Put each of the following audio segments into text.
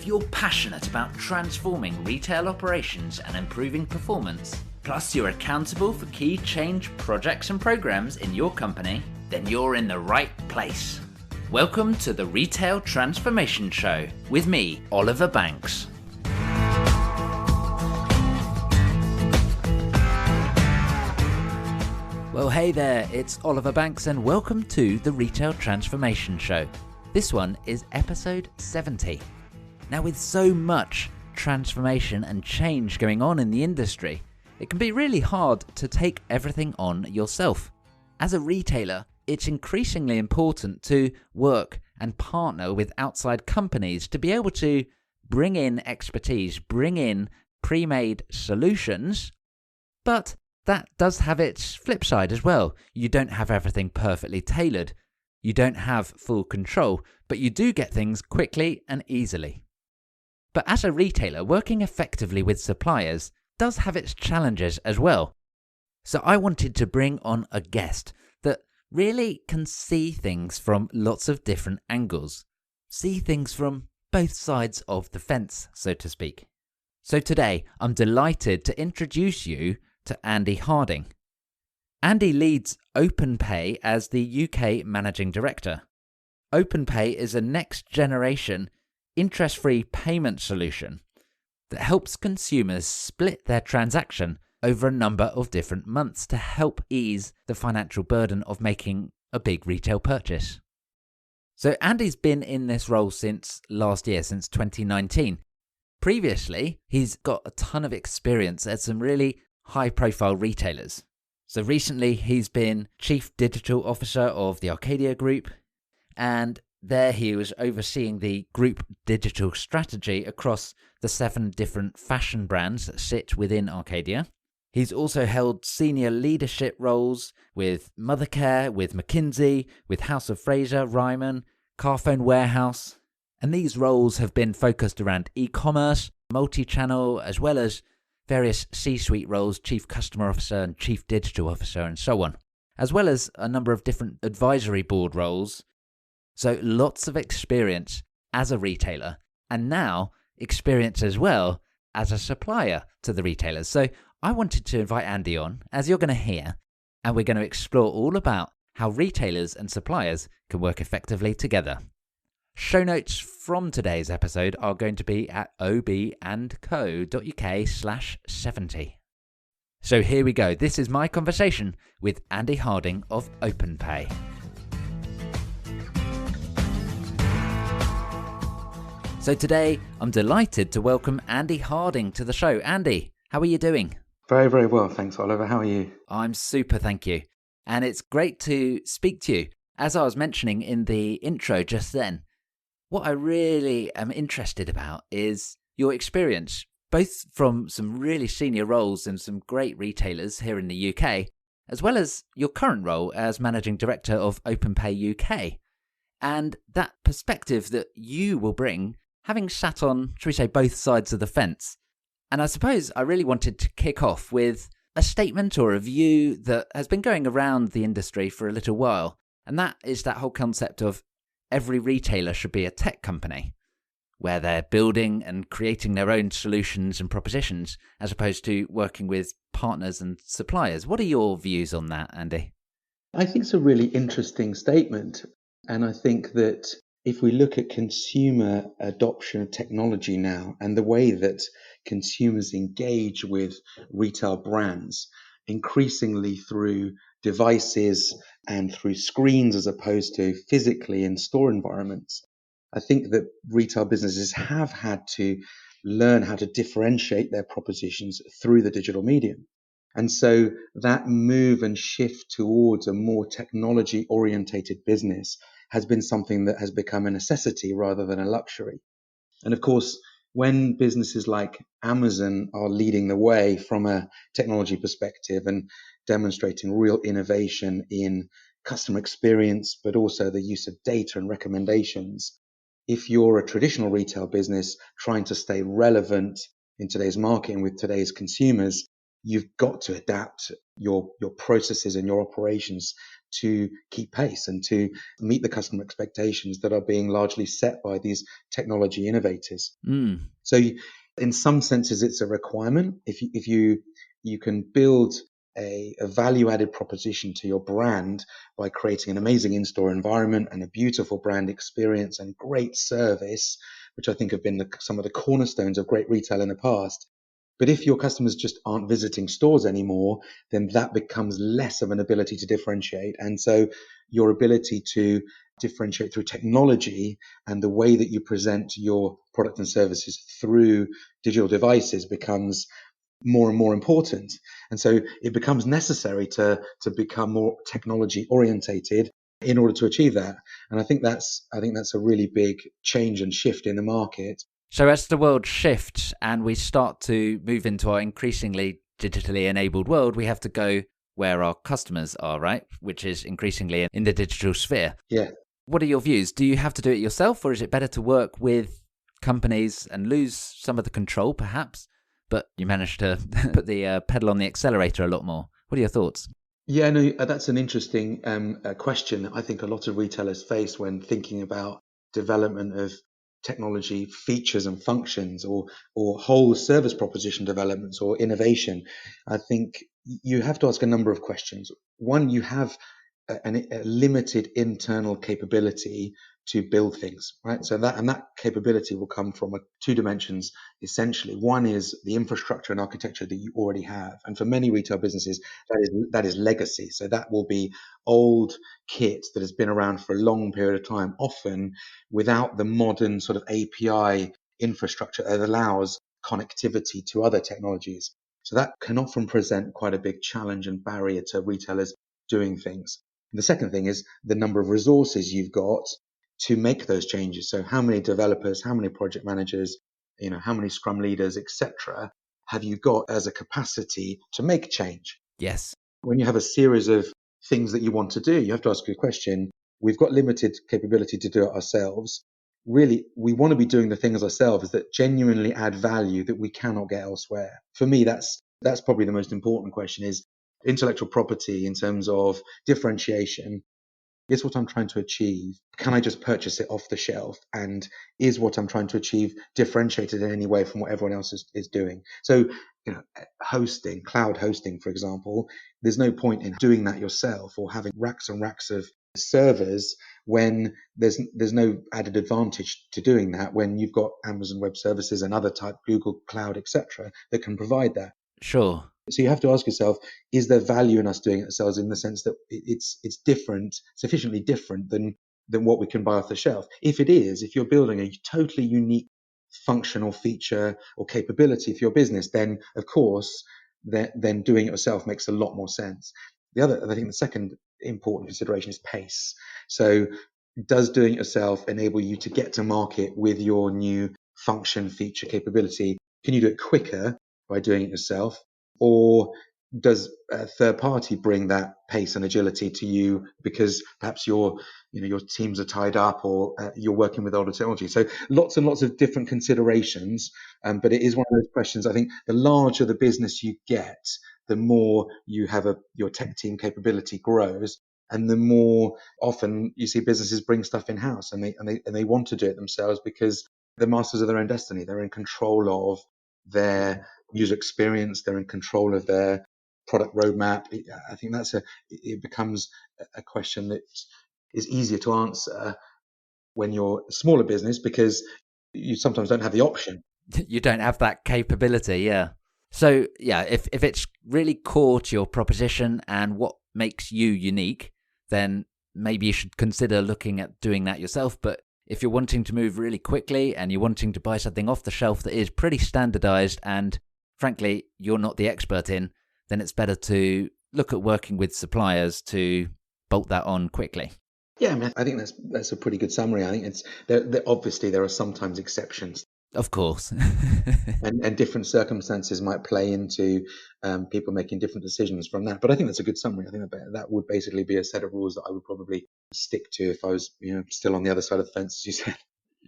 If you're passionate about transforming retail operations and improving performance, plus you're accountable for key change projects and programs in your company, then you're in the right place. Welcome to the Retail Transformation Show with me, Oliver Banks. Well, hey there, it's Oliver Banks and welcome to the Retail Transformation Show. This one is episode 70. Now, with so much transformation and change going on in the industry, it can be really hard to take everything on yourself. As a retailer, it's increasingly important to work and partner with outside companies to be able to bring in expertise, bring in pre-made solutions, but that does have its flip side as well. You don't have everything perfectly tailored. You don't have full control, but you do get things quickly and easily. But as a retailer, working effectively with suppliers does have its challenges as well. So I wanted to bring on a guest that really can see things from lots of different angles, see things from both sides of the fence, so to speak. So today, I'm delighted to introduce you to Andy Harding. Andy leads OpenPay as the UK Managing Director. OpenPay is a next-generation interest-free payment solution that helps consumers split their transaction over a number of different months to help ease the financial burden of making a big retail purchase. So Andy's been in this role since last year, since 2019. Previously, he's got a ton of experience at some really high-profile retailers. So recently, he's been Chief Digital Officer of the Arcadia Group, and there he was overseeing the group digital strategy across the 7 different fashion brands that sit within Arcadia. He's also held senior leadership roles with Mothercare, with McKinsey, with House of Fraser, Ryman, Carphone Warehouse. And these roles have been focused around e-commerce, multi-channel, as well as various C-suite roles, Chief Customer Officer and Chief Digital Officer and so on, as well as a number of different advisory board roles. So lots of experience as a retailer, and now experience as well as a supplier to the retailers. So I wanted to invite Andy on, as you're going to hear, and we're going to explore all about how retailers and suppliers can work effectively together. Show notes from today's episode are going to be at ob&co.uk/70. So here we go. This is my conversation with Andy Harding of OpenPay. So today, I'm delighted to welcome Andy Harding to the show. Andy, how are you doing? Very, very well. Thanks, Oliver. How are you? I'm super, thank you. And it's great to speak to you. As I was mentioning in the intro just then, what I really am interested about is your experience, both from some really senior roles in some great retailers here in the UK, as well as your current role as Managing Director of OpenPay UK. And that perspective that you will bring, having sat on, shall we say, both sides of the fence. And I suppose I really wanted to kick off with a statement or a view that has been going around the industry for a little while. And that is that whole concept of every retailer should be a tech company, where they're building and creating their own solutions and propositions, as opposed to working with partners and suppliers. What are your views on that, Andy? I think it's a really interesting statement. And I think that if we look at consumer adoption of technology now and the way that consumers engage with retail brands, increasingly through devices and through screens as opposed to physically in store environments, I think that retail businesses have had to learn how to differentiate their propositions through the digital medium. And so that move and shift towards a more technology-orientated business has been something that has become a necessity rather than a luxury. And of course, when businesses like Amazon are leading the way from a technology perspective and demonstrating real innovation in customer experience, but also the use of data and recommendations, if you're a traditional retail business trying to stay relevant in today's market and with today's consumers, you've got to adapt your processes and your operations to keep pace and to meet the customer expectations that are being largely set by these technology innovators. So in some senses, it's a requirement. If you can build a value-added proposition to your brand by creating an amazing in-store environment and a beautiful brand experience and great service, which I think have been some of the cornerstones of great retail in the past. But if your customers just aren't visiting stores anymore, then that becomes less of an ability to differentiate. And so your ability to differentiate through technology and the way that you present your product and services through digital devices becomes more and more important. And so it becomes necessary to become more technology orientated in order to achieve that. And I think that's a really big change and shift in the market. So as the world shifts and we start to move into our increasingly digitally enabled world, we have to go where our customers are, right? Which is increasingly in the digital sphere. Yeah. What are your views? Do you have to do it yourself, or is it better to work with companies and lose some of the control, perhaps, but you manage to put the pedal on the accelerator a lot more? What are your thoughts? Yeah, no, that's an interesting question I think a lot of retailers face when thinking about development of technology features and functions or whole service proposition developments or innovation. I think you have to ask a number of questions. One, you have a limited internal capability to build things, right? So that capability will come from two dimensions, essentially. One is the infrastructure and architecture that you already have. And for many retail businesses, that is legacy. So that will be old kit that has been around for a long period of time, often without the modern sort of API infrastructure that allows connectivity to other technologies. So that can often present quite a big challenge and barrier to retailers doing things. The second thing is the number of resources you've got to make those changes. So how many developers, how many project managers, how many scrum leaders, etc., have you got as a capacity to make change? Yes. When you have a series of things that you want to do, you have to ask a question. We've got limited capability to do it ourselves. Really, we want to be doing the things ourselves that genuinely add value that we cannot get elsewhere. For me, that's probably the most important question, is intellectual property in terms of differentiation. Is what I'm trying to achieve, can I just purchase it off the shelf? And is what I'm trying to achieve differentiated in any way from what everyone else is doing? So, hosting, cloud hosting, for example, there's no point in doing that yourself or having racks and racks of servers when there's no added advantage to doing that when you've got Amazon Web Services and other type, Google Cloud, etc., that can provide that. Sure. So you have to ask yourself, is there value in us doing it ourselves in the sense that it's different, sufficiently different than what we can buy off the shelf? If it is, if you're building a totally unique functional feature or capability for your business, then of course, then doing it yourself makes a lot more sense. I think the second important consideration is pace. So does doing it yourself enable you to get to market with your new function, feature, capability? Can you do it quicker by doing it yourself? Or does a third party bring that pace and agility to you because perhaps your teams are tied up or you're working with older technology? So lots and lots of different considerations, but it is one of those questions. I think the larger the business you get, the more you have your tech team capability grows, and the more often you see businesses bring stuff in house and they want to do it themselves because they're masters of their own destiny. They're in control of their user experience. They're in control of their product roadmap. I think it becomes a question that is easier to answer when you're a smaller business because you sometimes don't have the option. You don't have that capability, yeah. So, yeah, if it's really core to your proposition and what makes you unique, then maybe you should consider looking at doing that yourself. But if you're wanting to move really quickly and you're wanting to buy something off the shelf that is pretty standardized and frankly, you're not the expert in, then it's better to look at working with suppliers to bolt that on quickly. Yeah, I mean, I think that's a pretty good summary. I think obviously there are sometimes exceptions. Of course. and different circumstances might play into people making different decisions from that. But I think that's a good summary. I think that would basically be a set of rules that I would probably stick to if I was still on the other side of the fence, as you said.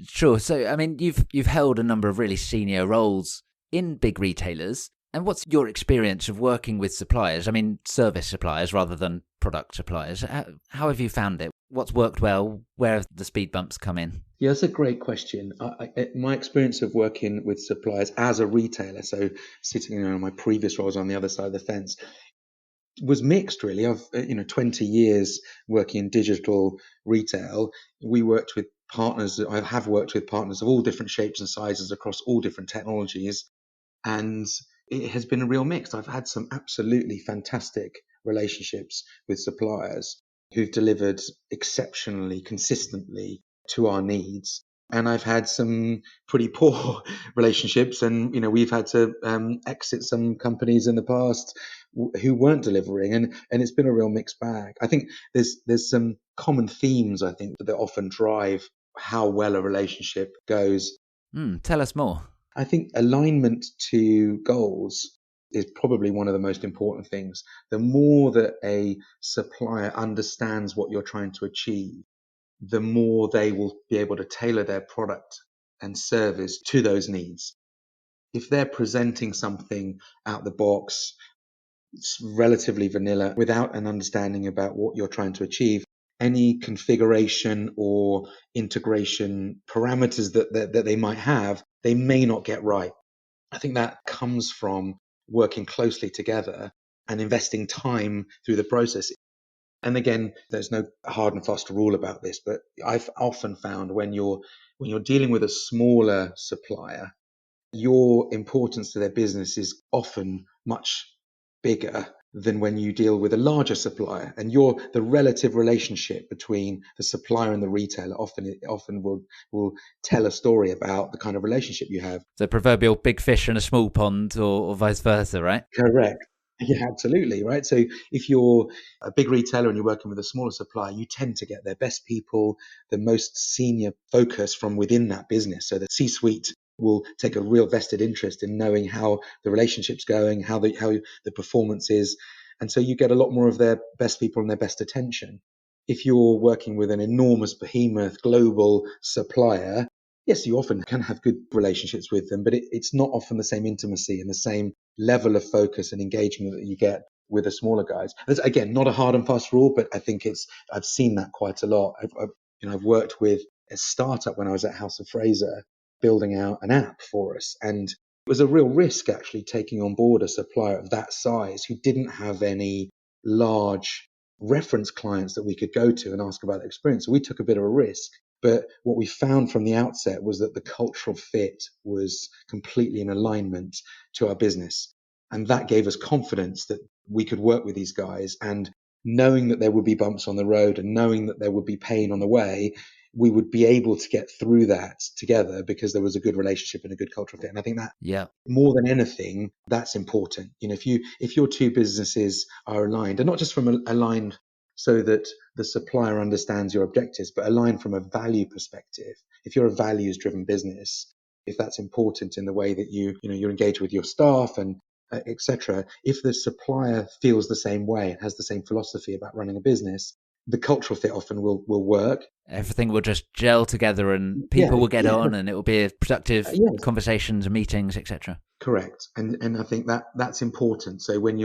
Sure. So, I mean, you've held a number of really senior roles in big retailers. And what's your experience of working with suppliers? I mean, service suppliers rather than product suppliers. How have you found it? What's worked well? Where have the speed bumps come in? Yeah, that's a great question. My experience of working with suppliers as a retailer, so sitting in my previous roles on the other side of the fence, was mixed really. I've 20 years working in digital retail. We worked with partners. I have worked with partners of all different shapes and sizes across all different technologies, and it has been a real mix. I've had some absolutely fantastic relationships with suppliers who've delivered exceptionally consistently to our needs. And I've had some pretty poor relationships, and we've had to exit some companies in the past who weren't delivering, and it's been a real mixed bag. I think there's some common themes I think that often drive how well a relationship goes. Tell us more. I think alignment to goals is probably one of the most important things. The more that a supplier understands what you're trying to achieve, the more they will be able to tailor their product and service to those needs. If they're presenting something out the box, it's relatively vanilla, without an understanding about what you're trying to achieve, any configuration or integration parameters that they might have, they may not get right. I think that comes from working closely together and investing time through the process. And again, there's no hard and fast rule about this, but I've often found when you're dealing with a smaller supplier, your importance to their business is often much bigger than when you deal with a larger supplier, and the relative relationship between the supplier and the retailer often will tell a story about the kind of relationship you have. The proverbial big fish in a small pond, or vice versa, right? Correct. Yeah, absolutely. Right. So if you're a big retailer and you're working with a smaller supplier, you tend to get their best people, the most senior focus from within that business. So the C-suite will take a real vested interest in knowing how the relationship's going, how the performance is. And so you get a lot more of their best people and their best attention. If you're working with an enormous behemoth global supplier, yes, you often can have good relationships with them, but it's not often the same intimacy and the same level of focus and engagement that you get with the smaller guys. That's, again, not a hard and fast rule, but I think I've seen that quite a lot. I've worked with a startup when I was at House of Fraser, building out an app for us, and it was a real risk actually taking on board a supplier of that size who didn't have any large reference clients that we could go to and ask about the experience. So we took a bit of a risk. But what we found from the outset was that the cultural fit was completely in alignment to our business. And that gave us confidence that we could work with these guys. And knowing that there would be bumps on the road and knowing that there would be pain on the way, we would be able to get through that together because there was a good relationship and a good cultural fit. And I think that more than anything, that's important. If your two businesses are aligned, and not just from aligned so that the supplier understands your objectives, but aligned from a value perspective. If you're a values driven business, if that's important in the way that you engage with your staff and etc. If the supplier feels the same way and has the same philosophy about running a business, the cultural fit often will work. Everything will just gel together and people will get on and it will be a productive conversations and meetings, etc. Correct. And I think that's important. So when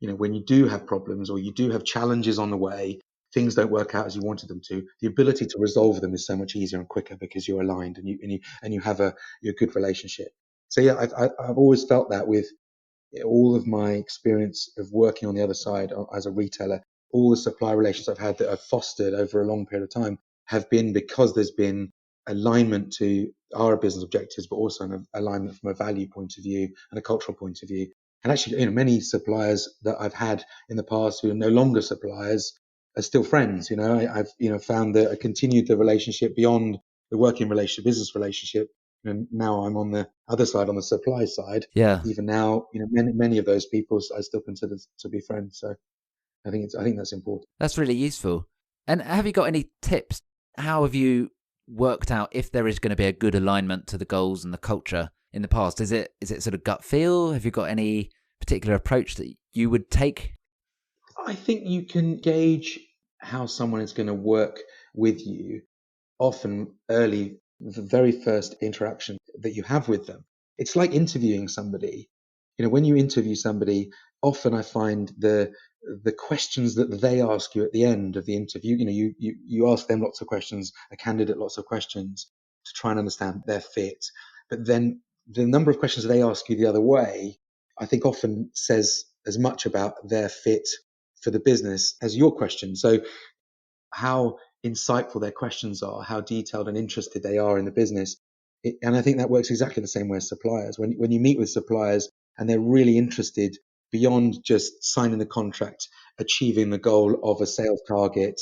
when you do have problems or you do have challenges on the way, things don't work out as you wanted them to, the ability to resolve them is so much easier and quicker because you're aligned and you have a good relationship. So yeah, I've always felt that with all of my experience of working on the other side as a retailer, all the supply relations I've had that I've fostered over a long period of time have been because there's been alignment to our business objectives, but also an alignment from a value point of view and a cultural point of view. And actually, many suppliers that I've had in the past who are no longer suppliers are still friends. I've found that I continued the relationship beyond the working relationship, business relationship. And now I'm on the other side, on the supply side. Yeah. Even now, many of those people I still consider to be friends. So I think that's important. That's really useful. And have you got any tips? How have you worked out if there is going to be a good alignment to the goals and the culture in the past? Is it sort of gut feel? Have you got any particular approach that you would take? I think you can gauge how someone is going to work with you often early, the very first interaction that you have with them. It's like interviewing somebody. when you interview somebody, often I find the questions that they ask you at the end of the interview, you ask them lots of questions, a candidate lots of questions to try and understand their fit. But then the number of questions they ask you the other way, I think often says as much about their fit for the business as your question. So how insightful their questions are, how detailed and interested they are in the business. And I think that works exactly the same way as suppliers. When you meet with suppliers and they're really interested beyond just signing the contract, achieving the goal of a sales target,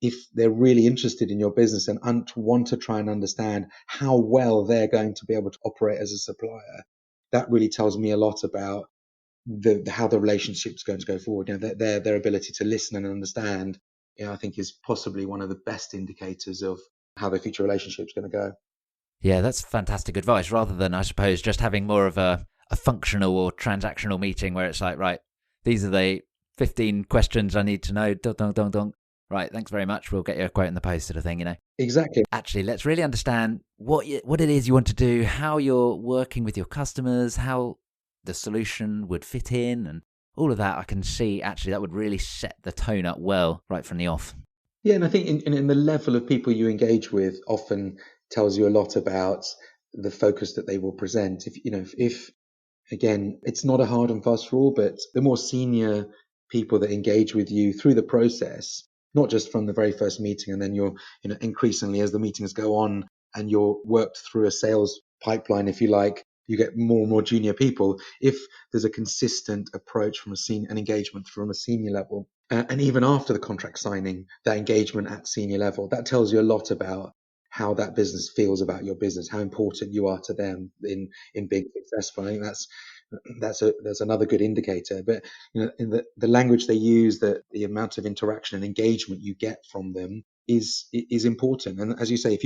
if they're really interested in your business and want to try and understand how well they're going to be able to operate as a supplier, that really tells me a lot about how the relationship's going to go forward. Their ability to listen and understand, I think is possibly one of the best indicators of how the future relationship's going to go. Yeah, that's fantastic advice, rather than, I suppose, just having more of a functional or transactional meeting where it's like, right, these are the 15 questions I need to know. Dong, dong, dong, dong. Right, thanks very much. We'll get you a quote in the post, sort of thing, Exactly. Actually, let's really understand what it is you want to do, how you're working with your customers, how the solution would fit in, and all of that. I can see, actually, that would really set the tone up well right from the off. Yeah, and I think in the level of people you engage with often tells you a lot about the focus that they will present. If again, it's not a hard and fast rule, but the more senior people that engage with you through the process, not just from the very first meeting, and then you're, increasingly as the meetings go on and you're worked through a sales pipeline, if you like, you get more and more junior people. If there's a consistent approach from an engagement from a senior level, and even after the contract signing, that engagement at senior level, that tells you a lot about how that business feels about your business, how important you are to them in being successful. I think that's another good indicator. But in the language they use, the amount of interaction and engagement you get from them is important. And as you say,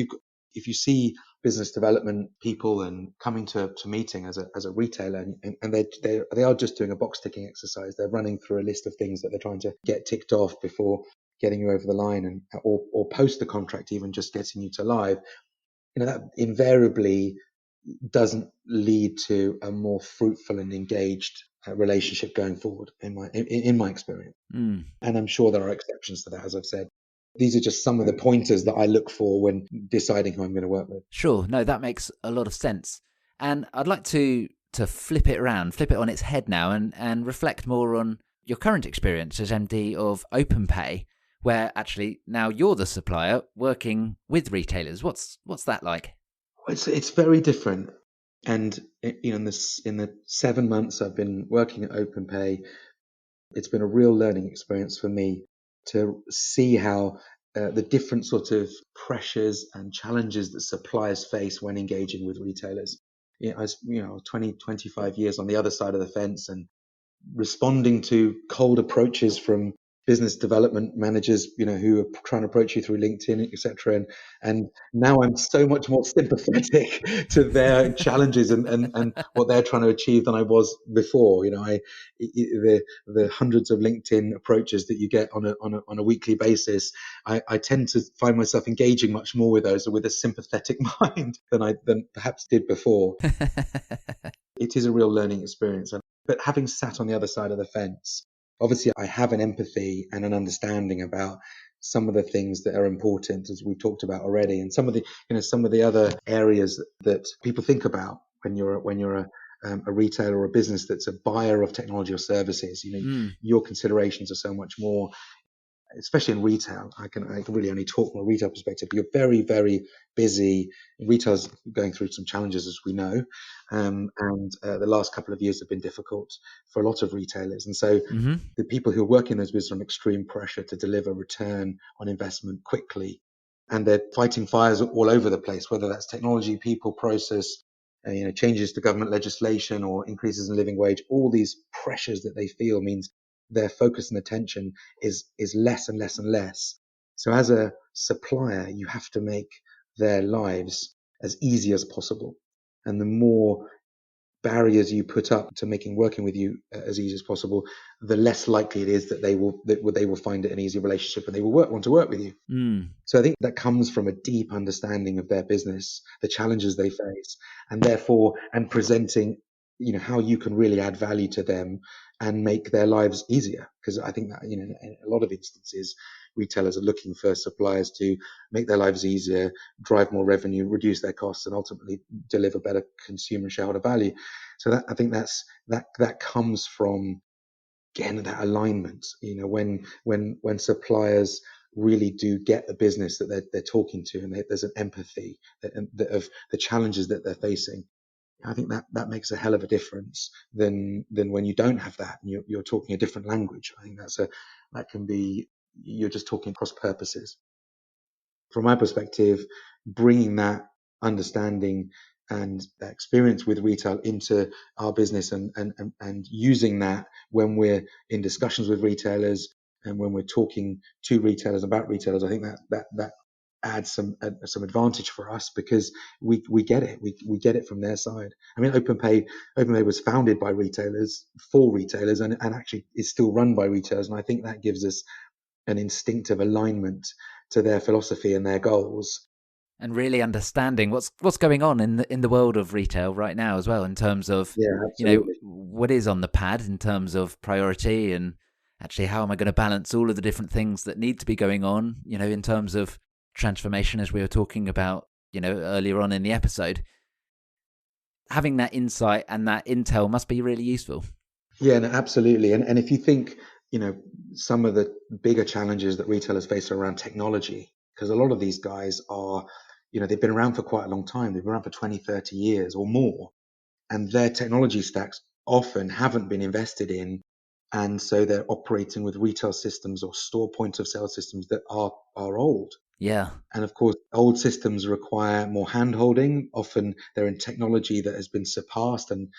if you see business development people and coming to meeting as a retailer, and they are just doing a box ticking exercise, they're running through a list of things that they're trying to get ticked off before getting you over the line, and or post the contract, even just getting you to live, that invariably doesn't lead to a more fruitful and engaged relationship going forward, in my experience. And I'm sure there are exceptions to that, as I've said. These are just some of the pointers that I look for when deciding who I'm going to work with. Sure, no, that makes a lot of sense. And I'd like to flip it around, flip it on its head now, and reflect more on your current experience as MD of Openpay, where actually now you're the supplier working with retailers. What's that like? It's very different. And in the 7 months I've been working at Openpay, it's been a real learning experience for me to see how the different sort of pressures and challenges that suppliers face when engaging with retailers. As 20, 25 years on the other side of the fence, and responding to cold approaches from business development managers, who are trying to approach you through LinkedIn, etc. And now I'm so much more sympathetic to their challenges and what they're trying to achieve than I was before. The hundreds of LinkedIn approaches that you get on a weekly basis, I tend to find myself engaging much more with those with a sympathetic mind than perhaps did before. It is a real learning experience. But having sat on the other side of the fence, obviously I have an empathy and an understanding about some of the things that are important, as we've talked about already, and some of the other areas that people think about when you're a retailer or a business that's a buyer of technology or services. Your considerations are so much more, especially in retail. I can really only talk from a retail perspective. You're very, very busy. Retail's going through some challenges, as we know, and the last couple of years have been difficult for a lot of retailers. And so the people who are working in those businesses are under extreme pressure to deliver return on investment quickly, and they're fighting fires all over the place, whether that's technology, people, process, changes to government legislation or increases in living wage. All these pressures that they feel means their focus and attention is less and less and less. So as a supplier, you have to make their lives as easy as possible. And the more barriers you put up to making working with you as easy as possible, the less likely it is that they will find it an easy relationship and they will want to work with you. So I think that comes from a deep understanding of their business, the challenges they face, and presenting how you can really add value to them and make their lives easier. Because I think that, in a lot of instances, retailers are looking for suppliers to make their lives easier, drive more revenue, reduce their costs, and ultimately deliver better consumer and shareholder value. So I think that comes from, again, that alignment. When suppliers really do get the business that they're talking to, and there's an empathy of the challenges that they're facing. I think that makes a hell of a difference than when you don't have that and you're talking a different language. I think that can be, you're just talking cross purposes. From my perspective, bringing that understanding and that experience with retail into our business, and using that when we're in discussions with retailers and when we're talking to retailers about retailers, I think that adds some advantage for us, because we get it. We get it from their side. I mean, Openpay was founded by retailers for retailers, and actually is still run by retailers, and I think that gives us an instinctive alignment to their philosophy and their goals. And really understanding what's going on in the world of retail right now as well, in terms of, Yeah, absolutely. what is on the pad in terms of priority, and actually how am I going to balance all of the different things that need to be going on, in terms of transformation, as we were talking about, earlier on in the episode. Having that insight and that intel must be really useful. Yeah, no, absolutely. And if you think, some of the bigger challenges that retailers face are around technology, because a lot of these guys are, they've been around for quite a long time. They've been around for 20, 30 years or more, and their technology stacks often haven't been invested in. And so they're operating with retail systems or store point of sale systems that are old. Yeah. And of course, old systems require more hand holding. Often they're in technology that has been surpassed, and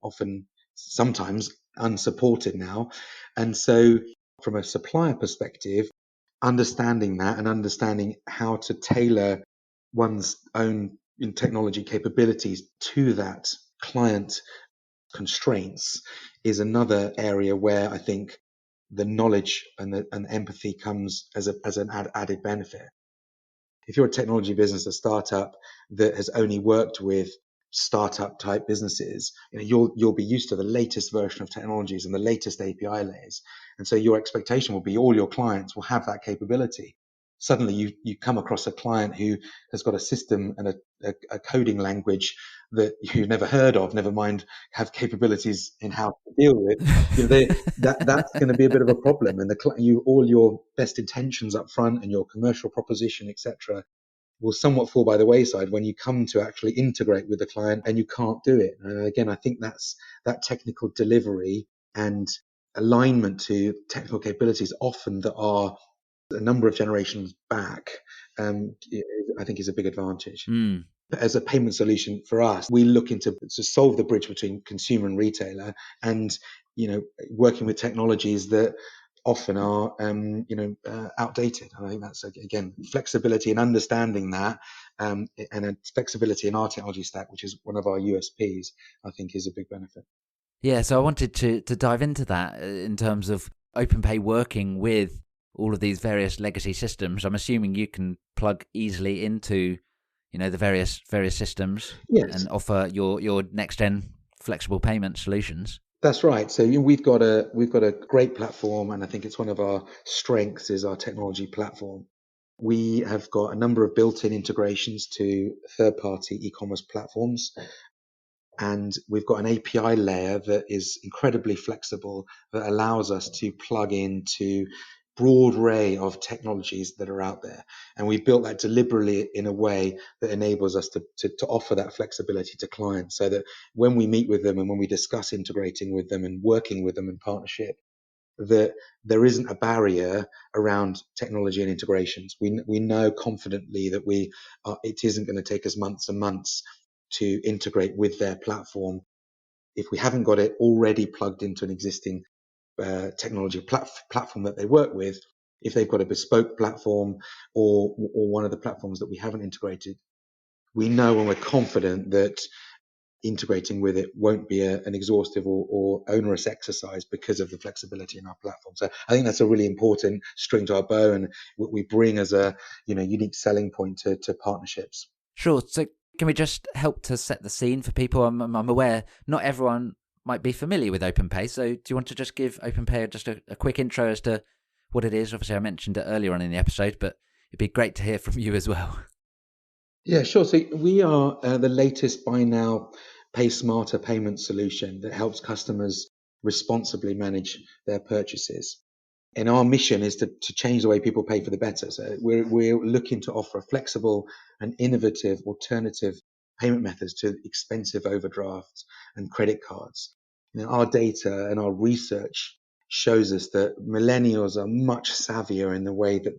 often sometimes unsupported now. And so from a supplier perspective, understanding that and understanding how to tailor one's own technology capabilities to that client constraints is another area where I think the knowledge and empathy comes as an added benefit. If you're a technology business, a startup that has only worked with startup type businesses, you'll be used to the latest version of technologies and the latest API layers. And so your expectation will be all your clients will have that capability. Suddenly you come across a client who has got a system and a coding language that you've never heard of, never mind have capabilities in how to deal with. That's going to be a bit of a problem. And all your best intentions up front and your commercial proposition, etc., will somewhat fall by the wayside when you come to actually integrate with the client and you can't do it. And again, I think that's that technical delivery and alignment to technical capabilities often that are a number of generations back, I think is a big advantage. Mm. As a payment solution for us, we look to solve the bridge between consumer and retailer, and working with technologies that often are outdated. And I think that's, again, flexibility and understanding that, and a flexibility in our technology stack, which is one of our USPs, I think is a big benefit. Yeah, so I wanted to dive into that in terms of OpenPay working with all of these various legacy systems. I'm assuming you can plug easily into, the various systems Yes, and offer your next gen flexible payment solutions. that's right. So we've got a great platform, and I think it's one of our strengths is our technology platform. We have got a number of built-in integrations to third-party e-commerce platforms, and we've got an API layer that is incredibly flexible that allows us to plug into broad array of technologies that are out there. And we built that deliberately in a way that enables us to offer that flexibility to clients, so that when we meet with them and when we discuss integrating with them and working with them in partnership, that there isn't a barrier around technology and integrations. We know confidently that it isn't going to take us months and months to integrate with their platform if we haven't got it already plugged into an existing technology platform that they work with. If they've got a bespoke platform or one of the platforms that we haven't integrated, we know and we're confident that integrating with it won't be an exhaustive or onerous exercise because of the flexibility in our platform. So I think that's a really important string to our bow, and what we bring as a unique selling point to partnerships. Sure. So Can we just help to set the scene for people? I'm aware not everyone might be familiar with OpenPay, so do you want to just give OpenPay just a quick intro as to what it is? Obviously, I mentioned it earlier on in the episode, but it'd be great to hear from you as well. Yeah, sure. So we are the latest buy now, pay smarter payment solution that helps customers responsibly manage their purchases. And our mission is to change the way people pay for the better. So we're looking to offer a flexible and innovative alternative payment methods to expensive overdrafts and credit cards. Our data and our research shows us that millennials are much savvier in the way that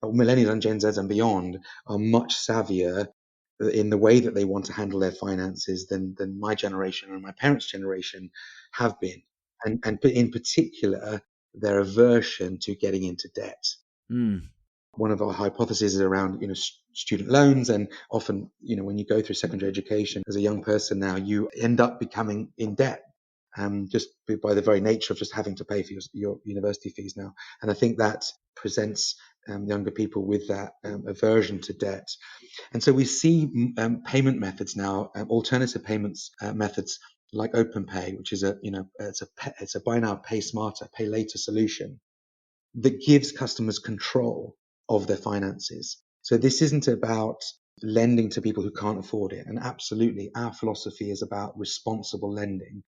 millennials and Gen Z and beyond are much savvier in the way that they want to handle their finances than my generation and my parents' generation have been. And in particular, their aversion to getting into debt. Mm. One of our hypotheses is around, student loans, and often, when you go through secondary education as a young person now, you end up becoming in debt, just by the very nature of just having to pay for your university fees now. And I think that presents younger people with that aversion to debt. And so we see payment methods now, alternative payments methods like OpenPay, which is it's a buy now, pay smarter, pay later solution that gives customers control of their finances. So this isn't about lending to people who can't afford it. And absolutely, our philosophy is about responsible lending.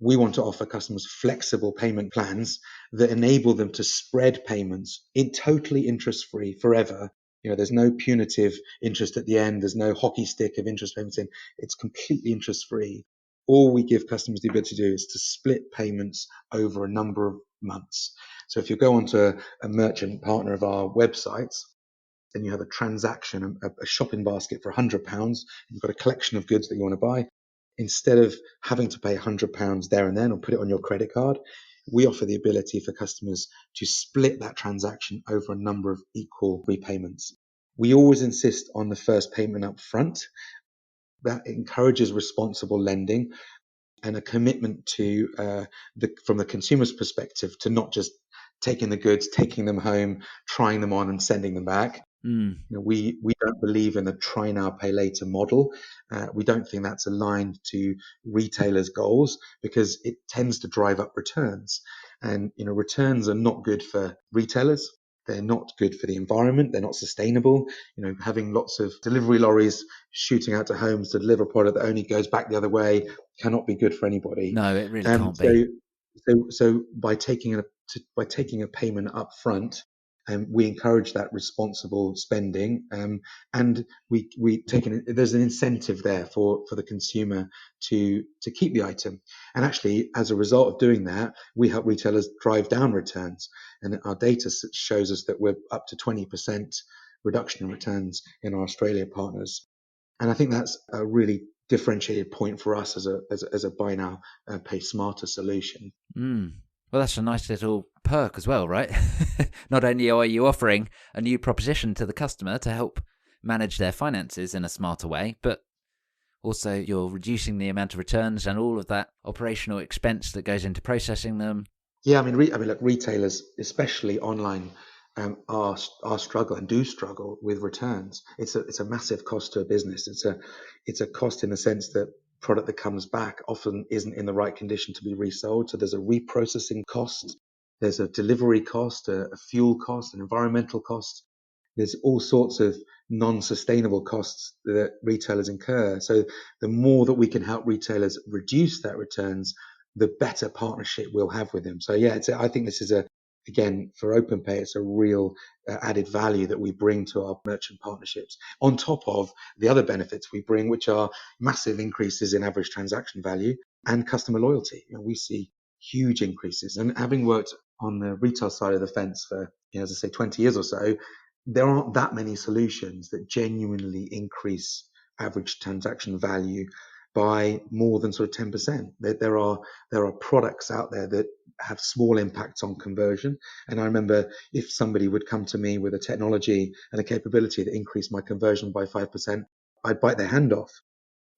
We want to offer customers flexible payment plans that enable them to spread payments in totally interest free forever. There's no punitive interest at the end. There's no hockey stick of interest payments in. It's completely interest free. All we give customers the ability to do is to split payments over a number of months. So if you go onto a merchant partner of our websites, then you have a transaction, a shopping basket for £100. You've got a collection of goods that you want to buy. Instead of having to pay £100 there and then or put it on your credit card, we offer the ability for customers to split that transaction over a number of equal repayments. We always insist on the first payment up front. That encourages responsible lending and a commitment to from the consumer's perspective to not just taking the goods, taking them home, trying them on, and sending them back. Mm. We don't believe in the try now, pay later model. We don't think that's aligned to retailers' goals because it tends to drive up returns. And returns are not good for retailers. They're not good for the environment. They're not sustainable. Having lots of delivery lorries shooting out to homes to deliver a product that only goes back the other way cannot be good for anybody. No, it really Um, can't so, be. so by taking a payment up front, we encourage that responsible spending, and there's an incentive there for the consumer to keep the item. And actually, as a result of doing that, we help retailers drive down returns. And our data shows us that we're up to 20% reduction in returns in our Australia partners. And I think that's a really differentiated point for us as a buy now, pay smarter solution. Mm. Well, that's a nice little perk as well, right? Not only are you offering a new proposition to the customer to help manage their finances in a smarter way, but also you're reducing the amount of returns and all of that operational expense that goes into processing them. Yeah, look, retailers, especially online, are struggle and do struggle with returns. It's a massive cost to a business. It's a cost in the sense that product that comes back often isn't in the right condition to be resold. So there's a reprocessing cost, there's a delivery cost, a fuel cost, an environmental cost. There's all sorts of non-sustainable costs that retailers incur. So the more that we can help retailers reduce that returns, the better partnership we'll have with them. So yeah, I think this is again, for OpenPay, it's a real added value that we bring to our merchant partnerships on top of the other benefits we bring, which are massive increases in average transaction value and customer loyalty. We see huge increases. And having worked on the retail side of the fence for, as I say, 20 years or so, there aren't that many solutions that genuinely increase average transaction value by more than sort of 10%. There are products out there that have small impacts on conversion. And I remember if somebody would come to me with a technology and a capability that increased my conversion by 5%, I'd bite their hand off.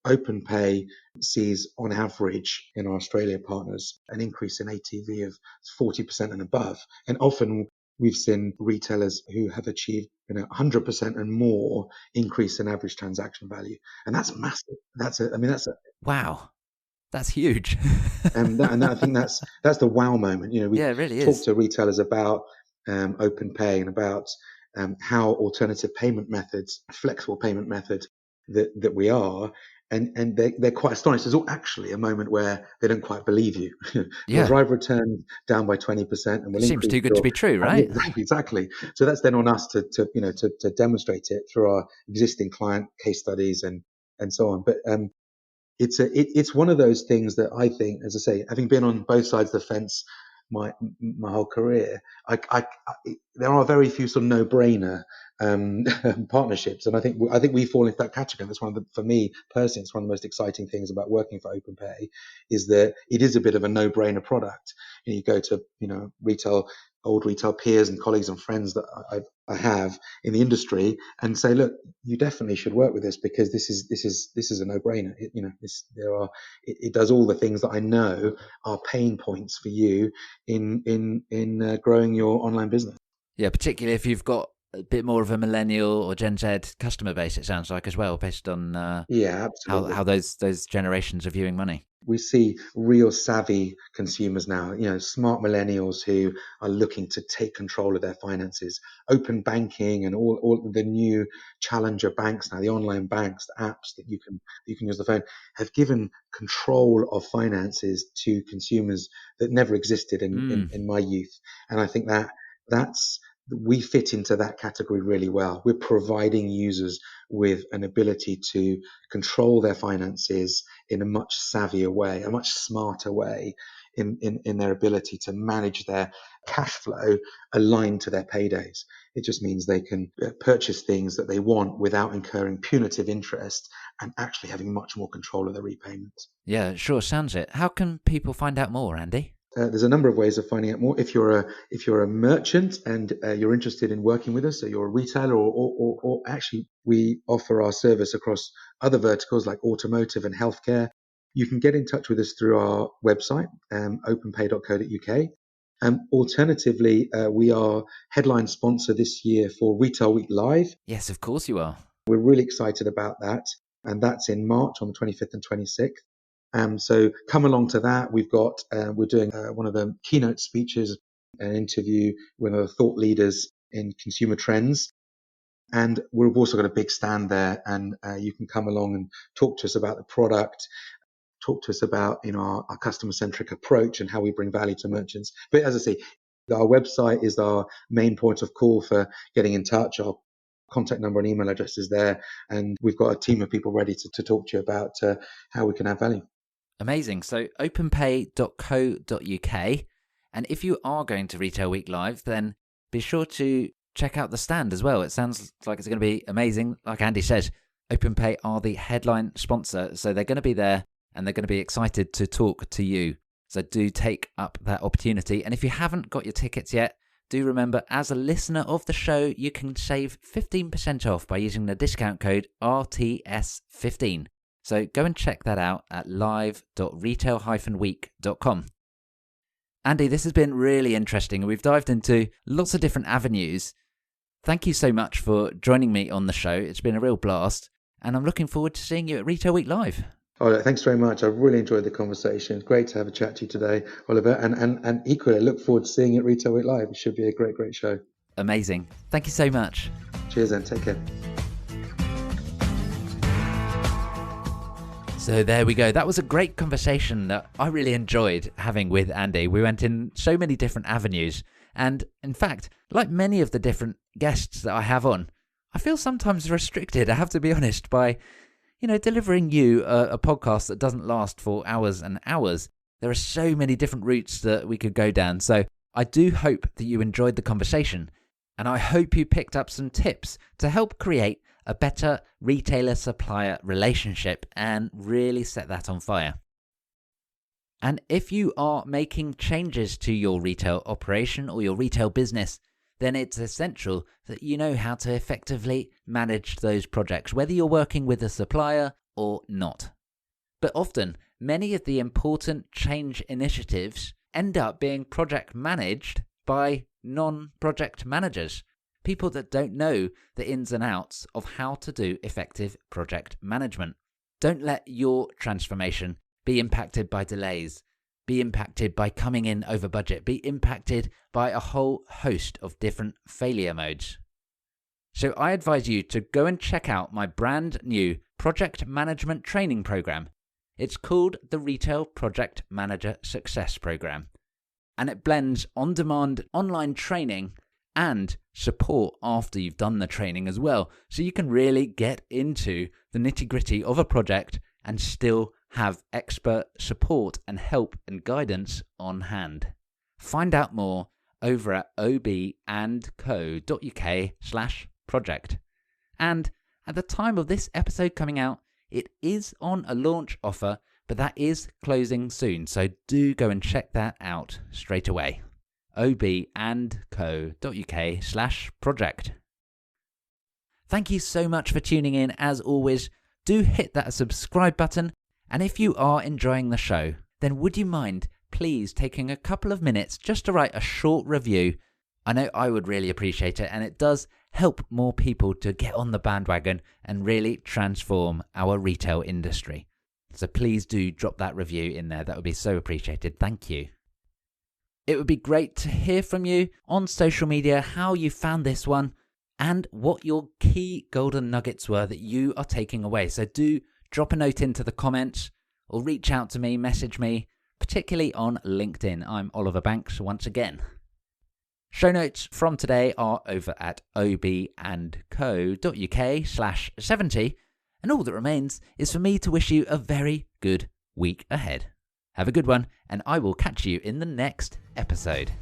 OpenPay sees on average in our Australia partners an increase in ATV of 40% and above. And often We've seen retailers who have achieved 100% and more increase in average transaction value, and that's massive. Wow, that's huge. I think that's the wow moment. We Yeah, it really talk is. to retailers about OpenPay and about how alternative payment methods, flexible payment methods that we are, and they're quite astonished. There's actually a moment where they don't quite believe you. You'll Yeah, drive returns down by 20%, and we'll seems increase too good to your be true, yeah, right? exactly. So that's then on us to demonstrate it through our existing client case studies and so on. But it's one of those things that I think, as I say, having been on both sides of the fence my whole career, there are very few sort of no-brainer partnerships, and I think we fall into that category. That's for me personally, it's one of the most exciting things about working for OpenPay is that it is a bit of a no-brainer product. You go to old retail peers and colleagues and friends that I have in the industry and say, look, you definitely should work with this because this is a no-brainer. It does all the things that I know are pain points for you in growing your online business. Yeah, particularly if you've got a bit more of a millennial or Gen Z customer base, it sounds like as well, based on Yeah, absolutely. how those generations are viewing money. We see real savvy consumers now, smart millennials who are looking to take control of their finances. Open banking and all the new challenger banks now, the online banks, the apps that you can use the phone, have given control of finances to consumers that never existed in my youth. And I think that's we fit into that category really well. We're providing users with an ability to control their finances in a much savvier way, a much smarter way in their ability to manage their cash flow aligned to their paydays. It just means they can purchase things that they want without incurring punitive interest and actually having much more control of their repayments. Yeah, sure sounds it. How can people find out more, Andy? There's a number of ways of finding out more. If you're a merchant and you're interested in working with us, so you're a retailer, or actually we offer our service across other verticals like automotive and healthcare, you can get in touch with us through our website, openpay.co.uk. Alternatively, we are headline sponsor this year for Retail Week Live. Yes, of course you are. We're really excited about that, and that's in March on the 25th and 26th. So come along to that. We're doing one of the keynote speeches, an interview with one of the thought leaders in consumer trends. And we've also got a big stand there, and you can come along and talk to us about the product, talk to us about our customer-centric approach and how we bring value to merchants. But as I say, our website is our main point of call for getting in touch. Our contact number and email address is there, and we've got a team of people ready to talk to you about how we can add value. Amazing. So openpay.co.uk. And if you are going to Retail Week Live, then be sure to check out the stand as well. It sounds like it's going to be amazing. Like Andy says, OpenPay are the headline sponsor. So they're going to be there and they're going to be excited to talk to you. So do take up that opportunity. And if you haven't got your tickets yet, do remember, as a listener of the show, you can save 15% off by using the discount code RTS15. So go and check that out at live.retail-week.com. Andy, this has been really interesting. We've dived into lots of different avenues. Thank you so much for joining me on the show. It's been a real blast, and I'm looking forward to seeing you at Retail Week Live. Oh, thanks very much. I've really enjoyed the conversation. It's great to have a chat to you today, Oliver. And equally, I look forward to seeing you at Retail Week Live. It should be a great show. Amazing. Thank you so much. Cheers, and take care. So there we go. That was a great conversation that I really enjoyed having with Andy. We went in so many different avenues. And in fact, like many of the different guests that I have on, I feel sometimes restricted, I have to be honest, by, delivering you a podcast that doesn't last for hours and hours. There are so many different routes that we could go down. So I do hope that you enjoyed the conversation. And I hope you picked up some tips to help create a better retailer-supplier relationship and really set that on fire. And if you are making changes to your retail operation or your retail business, then it's essential that you know how to effectively manage those projects, whether you're working with a supplier or not. But often, many of the important change initiatives end up being project managed by non-project managers, people that don't know the ins and outs of how to do effective project management. Don't let your transformation be impacted by delays, be impacted by coming in over budget, be impacted by a whole host of different failure modes. So I advise you to go and check out my brand new project management training program. It's called the Retail Project Manager Success Program, and it blends on-demand online training and support after you've done the training as well, so you can really get into the nitty-gritty of a project and still have expert support and help and guidance on hand. Find out more over at ob&co.uk/project. And at the time of this episode coming out, it is on a launch offer, but that is closing soon, so do go and check that out straight away. ob&co.uk/project. Thank you so much for tuning in. As always, do hit that subscribe button, and if you are enjoying the show, then would you mind please taking a couple of minutes just to write a short review? I know I would really appreciate it, and it does help more people to get on the bandwagon and really transform our retail industry. So please do drop that review in there. That would be so appreciated. Thank you. It would be great to hear from you on social media how you found this one and what your key golden nuggets were that you are taking away. So do drop a note into the comments or reach out to me, message me, particularly on LinkedIn. I'm Oliver Banks once again. Show notes from today are over at ob&co.uk/70, and all that remains is for me to wish you a very good week ahead. Have a good one, and I will catch you in the next episode.